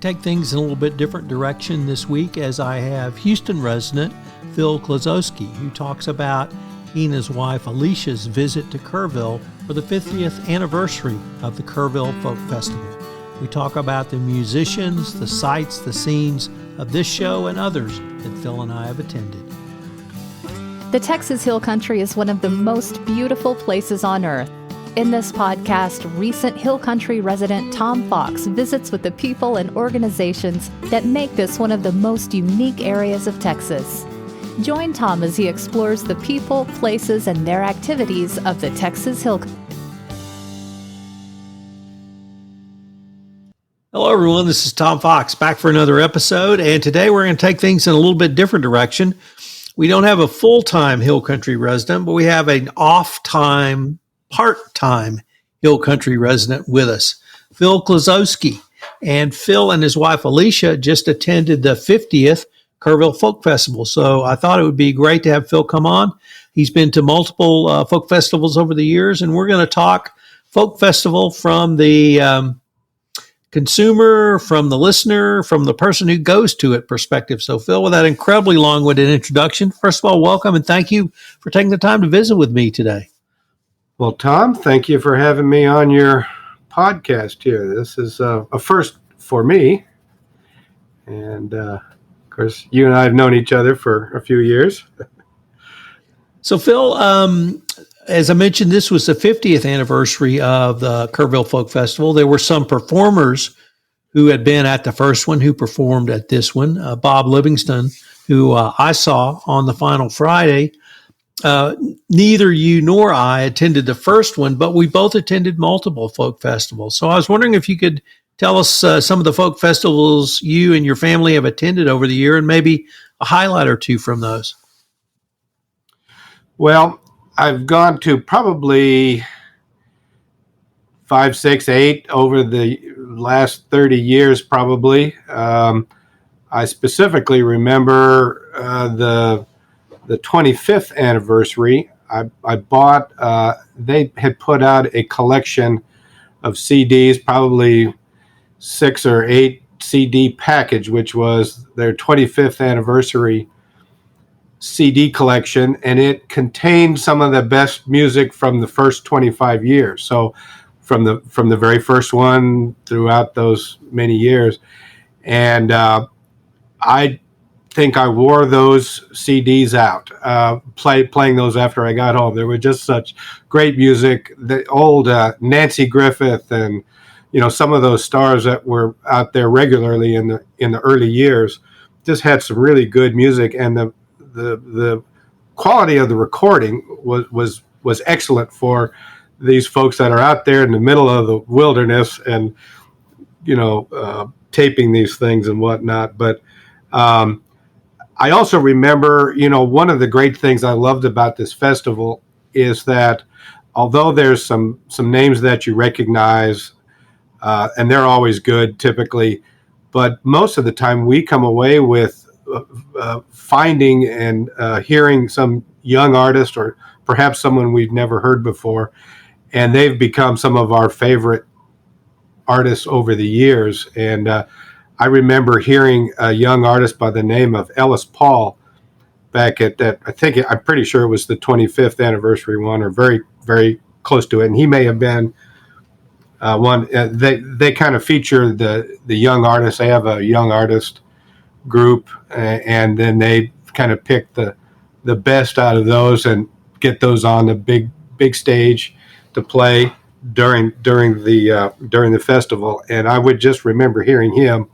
take things in a little bit different direction this week as I have Houston resident Phil Klosowsky, who talks about he and his wife Alicia's visit to Kerrville for the 50th anniversary of the Kerrville Folk Festival. We talk about the musicians, the sights, the scenes of this show and others that Phil and I have attended. The Texas Hill Country is one of the most beautiful places on earth. In this podcast, recent Hill Country resident Tom Fox visits with the people and organizations that make this one of the most unique areas of Texas. Join Tom as he explores the people, places, and their activities of the Texas Hill Country. Hello, everyone. This is Tom Fox back for another episode, and today we're going to take things in a little bit different direction. We don't have a full-time Hill Country resident, but we have an off-time, part-time Hill Country resident with us, Phil Klosowsky. And Phil and his wife Alicia just attended the 50th Kerrville Folk Festival. So I thought it would be great to have Phil come on. He's been to multiple folk festivals over the years, and we're going to talk folk festival from the consumer, from the listener, from the person who goes to it perspective. So Phil, with that incredibly long-winded introduction, first of all, welcome and thank you for taking the time to visit with me today. Well, Tom, thank you for having me on your podcast here. This is a first for me. And, of course, you and I have known each other for a few years. So, Phil, as I mentioned, this was the 50th anniversary of the Kerrville Folk Festival. There were some performers who had been at the first one who performed at this one. Bob Livingston, who I saw on the final Friday. Neither you nor I attended the first one, but we both attended multiple folk festivals. So I was wondering if you could tell us some of the folk festivals you and your family have attended over the year and maybe a highlight or two from those. Well, I've gone to probably 5, 6, 8 over the last 30 years, probably. I specifically remember the 25th anniversary. I bought, they had put out a collection of CDs, probably 6 or 8 CD package, which was their 25th anniversary CD collection, and it contained some of the best music from the first 25 years. So from the very first one throughout those many years. And I think I wore those CDs out, playing those after I got home. There was just such great music. The old Nancy Griffith and some of those stars that were out there regularly in the early years just had some really good music, and the quality of the recording was excellent for these folks that are out there in the middle of the wilderness and taping these things and whatnot. But I also remember, one of the great things I loved about this festival is that although there's some names that you recognize, and they're always good typically, but most of the time we come away with finding and hearing some young artist or perhaps someone we've never heard before, and they've become some of our favorite artists over the years. And I remember hearing a young artist by the name of Ellis Paul back at that. I'm pretty sure it was the 25th anniversary one, or very, very close to it. And he may have been one. They kind of feature the young artists. They have a young artist group, and then they kind of pick the best out of those and get those on the big stage to play during the festival. And I would just remember hearing him.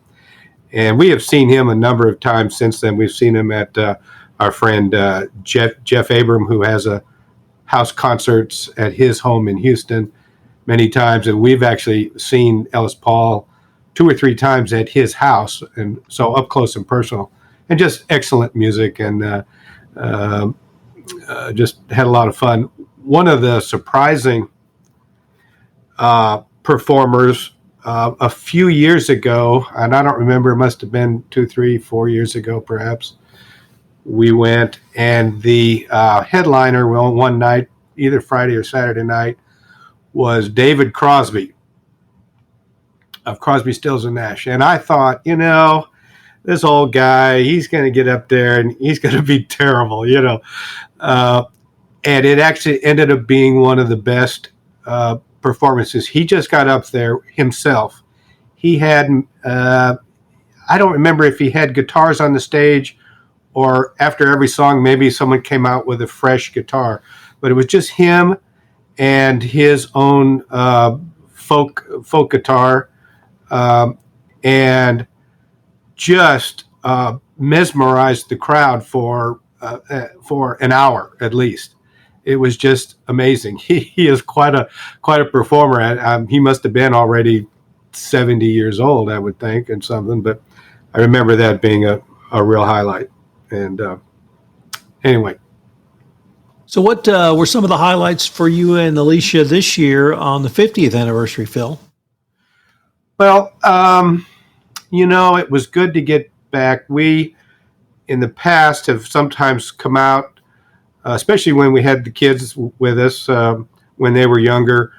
And we have seen him a number of times since then. We've seen him at our friend Jeff Abram, who has a house concerts at his home in Houston many times. And we've actually seen Ellis Paul 2 or 3 times at his house, and so up close and personal. And just excellent music, and just had a lot of fun. One of the surprising performers a few years ago, and I don't remember, it must have been 2, 3, 4 years ago perhaps, we went, and the headliner one night, either Friday or Saturday night, was David Crosby. of Crosby, Stills and Nash. And I thought, this old guy, he's going to get up there and he's going to be terrible. And it actually ended up being one of the best performances. He just got up there himself. He had, I don't remember if he had guitars on the stage or after every song, maybe someone came out with a fresh guitar, but it was just him and his own folk guitar, and just mesmerized the crowd for an hour at least. It was just amazing. He is quite a performer. He must have been already 70 years old, I would think, and something. But I remember that being a real highlight. And anyway. So what were some of the highlights for you and Alicia this year on the 50th anniversary, Phil? Well, it was good to get back. We, in the past, have sometimes come out, especially when we had the kids with us when they were younger,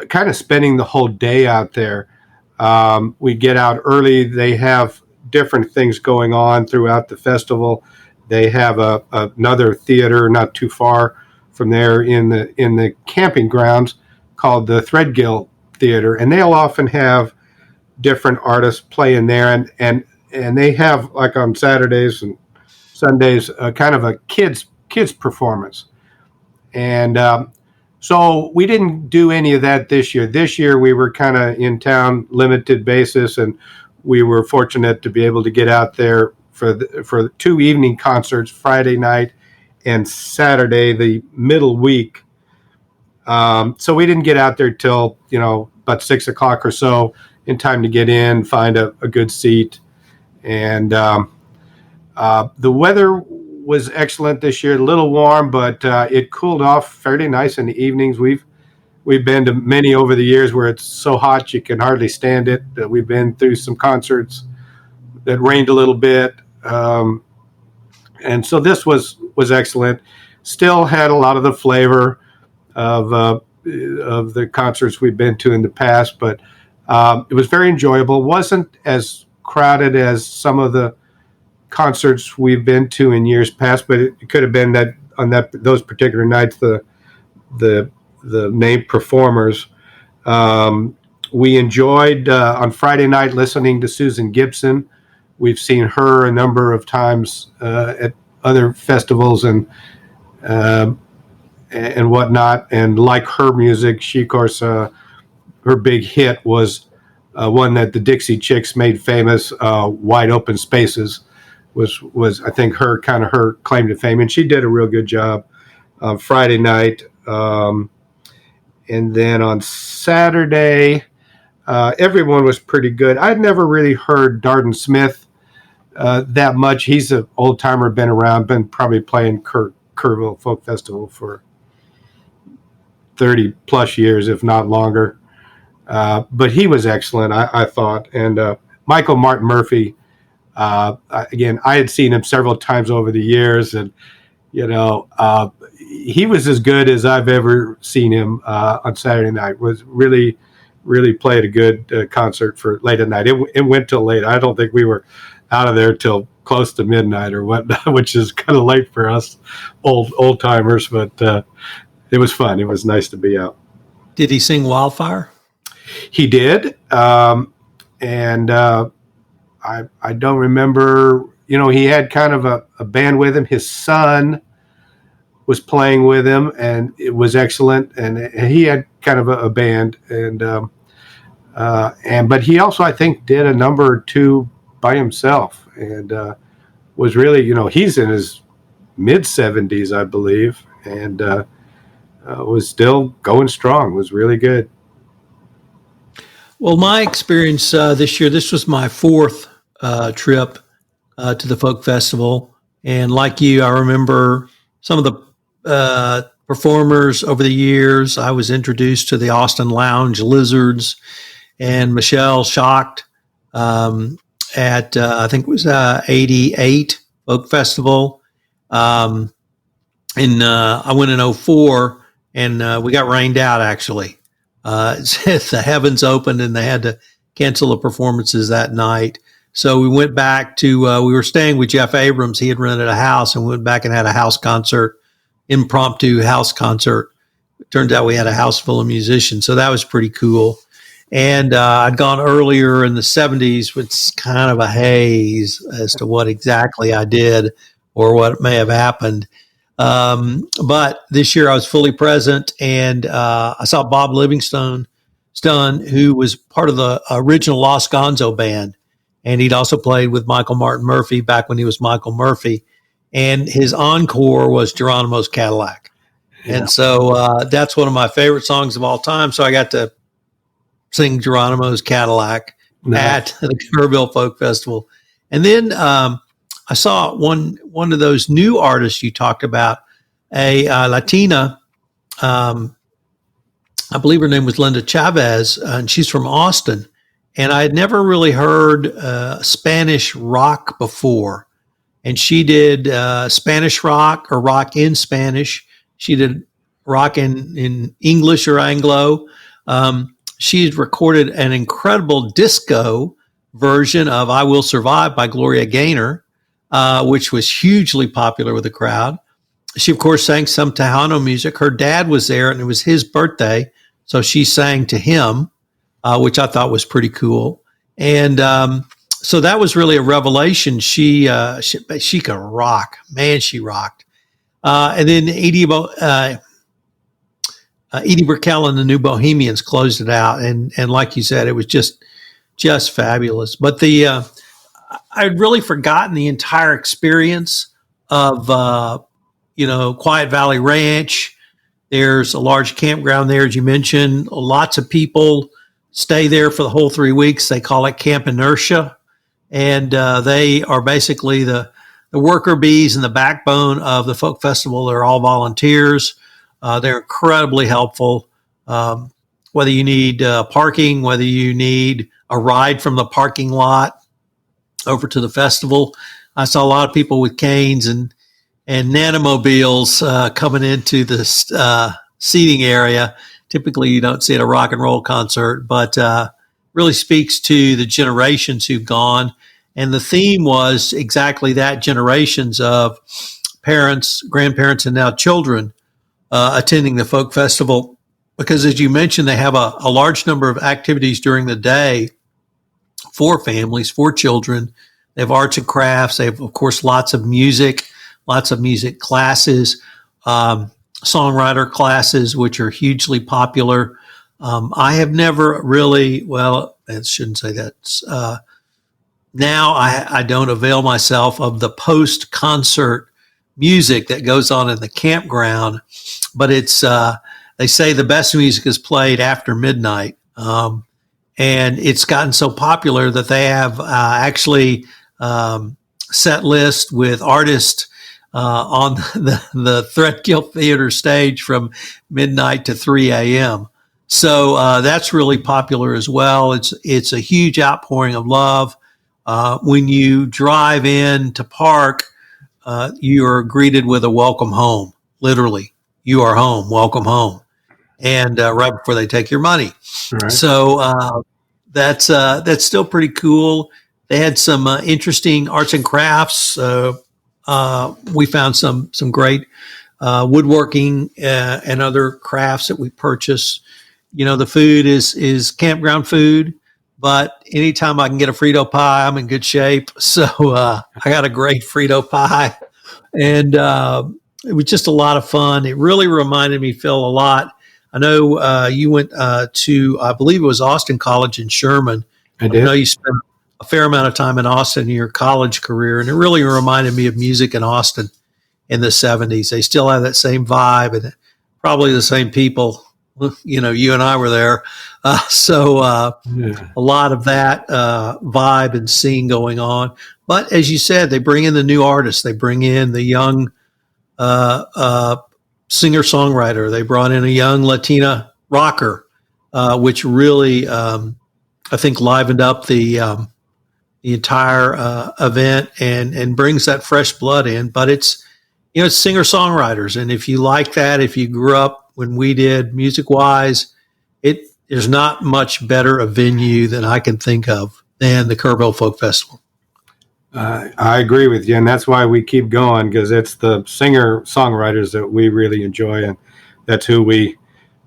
kind of spending the whole day out there. We get out early. They have different things going on throughout the festival. They have another theater not too far from there in the camping grounds called the Threadgill Theater, and they'll often have different artists play in there, and they have, like on Saturdays and Sundays, kind of a kids performance. And so we didn't do any of that this year. This year we were kind of in town, limited basis, and we were fortunate to be able to get out there for 2 evening concerts, Friday night and Saturday, the middle week. So we didn't get out there till about 6 o'clock or so, in time to get in, find a good seat. And the weather was excellent this year, a little warm, but it cooled off fairly nice in the evenings. We've been to many over the years where it's so hot you can hardly stand it. We've been through some concerts that rained a little bit. And so this was excellent. Still had a lot of the flavor of the concerts we've been to in the past, but it was very enjoyable. Wasn't as crowded as some of the concerts we've been to in years past, but it could have been that on those particular nights the named performers. We enjoyed on Friday night listening to Susan Gibson. We've seen her a number of times at other festivals and whatnot, and like her music, she, of course, her big hit was one that the Dixie Chicks made famous, "Wide Open Spaces," was I think her claim to fame, and she did a real good job Friday night. And then on Saturday, everyone was pretty good. I'd never really heard Darden Smith that much. He's an old timer, been around, been probably playing Kerrville Folk Festival for 30 plus years, if not longer. But he was excellent, I thought. And Michael Martin Murphy, again, I had seen him several times over the years, and he was as good as I've ever seen him on Saturday night. Was really played a good concert for late at night. It went till late. I don't think we were out of there till close to midnight or whatnot, which is kind of late for us old timers, but it was fun. It was nice to be out. Did he sing Wildfire? He did. And I don't remember, he had kind of a band with him. His son was playing with him, and it was excellent. And he had kind of a band, but he also, I think, did a number or two by himself, and was really, he's in his mid 70s, I believe, and was still going strong. Was really good. Well, my experience this year, this was my fourth trip to the Folk Festival. And like you, I remember some of the performers over the years. I was introduced to the Austin Lounge Lizards and Michelle Schacht at, I think it was 88 Folk Festival. And I went in 04, and we got rained out, actually. It said the heavens opened and they had to cancel the performances that night. So we went back to, we were staying with Jeff Abrams. He had rented a house, and we went back and had a house concert, impromptu house concert. It turns out we had a house full of musicians. So that was pretty cool. And I'd gone earlier in the 70s with kind of a haze as to what exactly I did or what may have happened. But this year I was fully present, and I saw Bob Livingstone, who was part of the original Los Gonzo band. And he'd also played with Michael Martin Murphey back when he was Michael Murphy. And his encore was Geronimo's Cadillac. Yeah. And so that's one of my favorite songs of all time. So I got to sing Geronimo's Cadillac at the Kerrville Folk Festival. And then I saw one of those new artists you talked about, a Latina, I believe her name was Linda Chavez, and she's from Austin. And I had never really heard Spanish rock before. And she did Spanish rock or rock in Spanish. She did rock in English or Anglo. She's recorded an incredible disco version of I Will Survive by Gloria Gaynor, which was hugely popular with the crowd. She, of course, sang some Tejano music. Her dad was there, and it was his birthday, so she sang to him, which I thought was pretty cool. And so that was really a revelation. She could rock. Man, she rocked. And then Edie Brickell and the New Bohemians closed it out. And like you said, it was just fabulous. But I'd really forgotten the entire experience of, Quiet Valley Ranch. There's a large campground there, as you mentioned. Lots of people stay there for the whole 3 weeks. They call it Camp Inertia. And they are basically the worker bees and the backbone of the folk festival. They're all volunteers. They're incredibly helpful. Whether you need parking, whether you need a ride from the parking lot over to the festival. I saw a lot of people with canes and nanomobiles coming into the seating area. Typically, you don't see at a rock and roll concert, but really speaks to the generations who've gone. And the theme was exactly that, generations of parents, grandparents, and now children attending the folk festival. Because as you mentioned, they have a large number of activities during the day for families, for children. They have arts and crafts. They have, of course, lots of music classes, songwriter classes, which are hugely popular. I have never really, I shouldn't say that. Now I don't avail myself of the post-concert music that goes on in the campground, but it's, they say the best music is played after midnight. And it's gotten so popular that they have actually set list with artists on the Threadgill Theater stage from midnight to 3 a.m. So that's really popular as well. It's a huge outpouring of love. When you drive in to park, you are greeted with a welcome home. Literally, you are home, welcome home. And right before they take your money. Right. So that's still pretty cool. They had some interesting arts and crafts. We found some great woodworking and other crafts that we purchased. The food is campground food, but anytime I can get a Frito pie, I'm in good shape. So I got a great Frito pie, and it was just a lot of fun. It really reminded me, Phil, a lot. I know you went to, I believe it was Austin College in Sherman. I did. I know you spent a fair amount of time in Austin in your college career, and it really reminded me of music in Austin in the 70s. They still have that same vibe and probably the same people. You and I were there. So a lot of that vibe and scene going on. But as you said, they bring in the new artists. They bring in the young singer-songwriter. They brought in a young Latina rocker, which really, I think, livened up the entire event and brings that fresh blood in. But it's singer-songwriters. And if you like that, if you grew up when we did music-wise, there's not much better a venue that I can think of than the Kerrville Folk Festival. I agree with you, and that's why we keep going, because it's the singer-songwriters that we really enjoy, and that's who we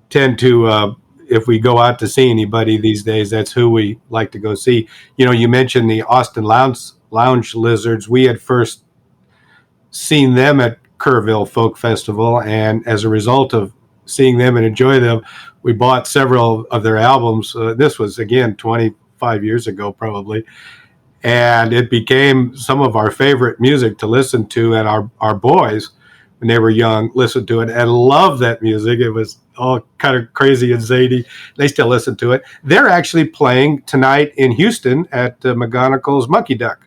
tend to, if we go out to see anybody these days, that's who we like to go see. You mentioned the Austin Lounge Lizards. We had first seen them at Kerrville Folk Festival, and as a result of seeing them and enjoy them, we bought several of their albums. This was, again, 25 years ago probably, and it became some of our favorite music to listen to, and our boys, when they were young, listened to it and loved that music. It was all kind of crazy and zany. They still listen to it. They're actually playing tonight in Houston at McGonagall's Monkey Duck.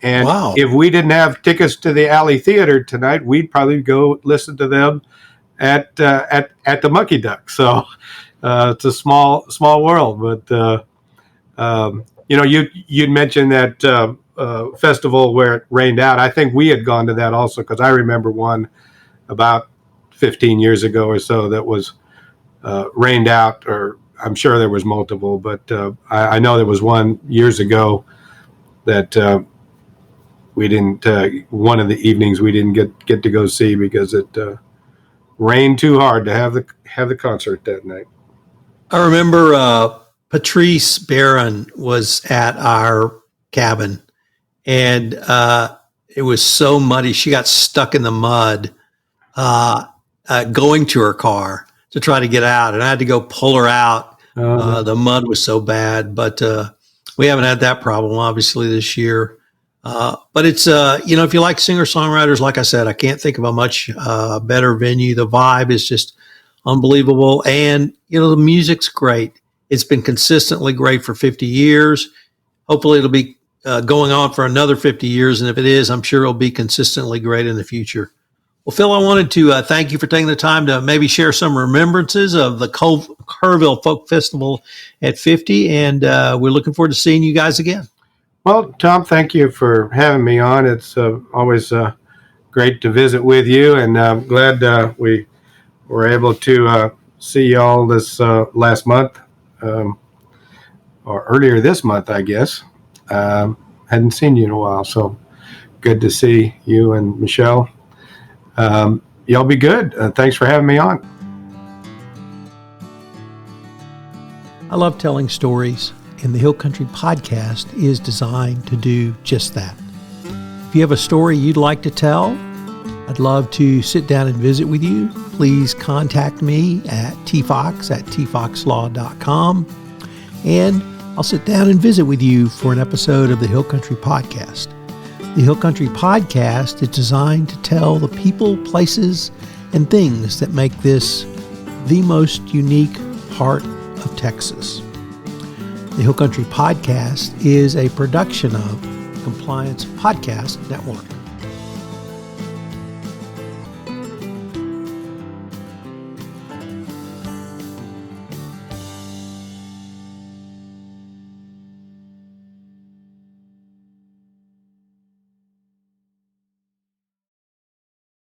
And Wow. If we didn't have tickets to the Alley Theater tonight, we'd probably go listen to them at the Monkey Duck. So it's a small world. But you'd mentioned that festival where it rained out. I think we had gone to that also, because I remember one about 15 years ago or so that was rained out, or I'm sure there was multiple, but I know there was one years ago that we didn't. One of the evenings we didn't get to go see because it rained too hard to have the concert that night. I remember Patrice Barron was at our cabin, and it was so muddy. She got stuck in the mud going to her car to try to get out, and I had to go pull her out. The mud was so bad, but we haven't had that problem, obviously, this year. But it's, if you like singer-songwriters, like I said, I can't think of a much better venue. The vibe is just unbelievable. And, the music's great. It's been consistently great for 50 years. Hopefully it'll be going on for another 50 years. And if it is, I'm sure it'll be consistently great in the future. Well, Phil, I wanted to thank you for taking the time to maybe share some remembrances of the Kerrville Folk Festival at 50. And we're looking forward to seeing you guys again. Well, Tom, thank you for having me on. It's always great to visit with you, and I'm glad we were able to see y'all this last month, or earlier this month, I guess. Hadn't seen you in a while, so good to see you and Michelle. Y'all be good. Thanks for having me on. I love telling stories, and the Hill Country Podcast is designed to do just that. If you have a story you'd like to tell, I'd love to sit down and visit with you. Please contact me at tfox@tfoxlaw.com, and I'll sit down and visit with you for an episode of the Hill Country Podcast. The Hill Country Podcast is designed to tell the people, places, and things that make this the most unique part of Texas. The Hill Country Podcast is a production of Compliance Podcast Network.